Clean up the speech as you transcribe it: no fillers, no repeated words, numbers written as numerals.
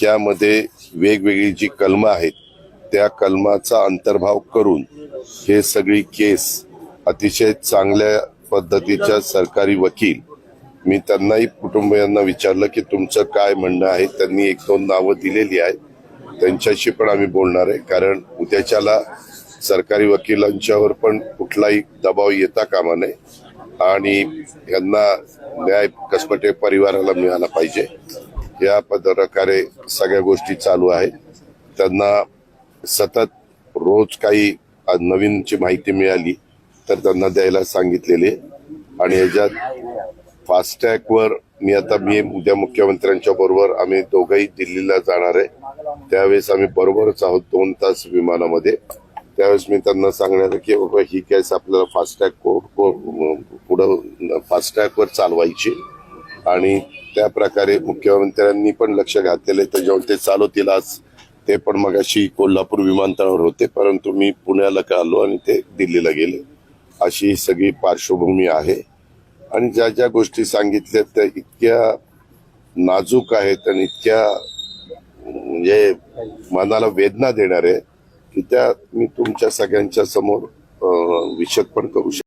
यामध्ये वेगवेगळी जी कलमं आहेत त्या कलमाचा अंतर्भाव करून हे सगळी केस अतिशय चांगल्या पद्धतीच्या सरकारी वकील, मी त्यांनाही कुटुंबियांना विचारलं की तुमचं काय म्हणणं आहे. त्यांनी एक दोन नावं दिलेली आहेत, त्यांच्याशी पण आम्ही बोलणार आहे. कारण उद्याच्याला सरकारी वकिलांच्यावर पण कुठलाही दबाव येता कामा नये आणि यांना न्याय कसपटे परिवाराला मिळाला पाहिजे. या प्रकारे सगळ्या गोष्टी चालू आहेत. त्यांना सतत रोज काही नवीनची माहिती मिळाली तर त्यांना द्यायला सांगितलेले. आणि याच्यात फास्टॅगवर मी उद्या मुख्यमंत्र्यांच्या बरोबर आम्ही दोघंही दिल्लीला जाणार आहे. त्यावेळेस आम्ही बरोबरच आहोत 2 तास विमानामध्ये. त्यावेळेस मी त्यांना सांगणार आहे की बाबा ही केस आपल्याला पुढं फास्टॅगवर चालवायची आणि त्या प्रकारे मुख्यमंत्र्यांनी पण लक्ष घातलेलं आहे. त्याच्यावर ते चालवतील. आज ते पण मगाशी कोल्हापूर विमानतळावर होते, परंतु मी पुण्याला आलो आणि ते दिल्लीला गेले. अशी सगळी पार्श्वभूमी आहे. आणि ज्या ज्या गोष्टी सांगितल्या त्या इतक्या नाजूक आहेत आणि इतक्या म्हणजे मनाला वेदना देणार आहे की त्या मी तुमच्या सगळ्यांच्या समोर विशद पण करू शकतो.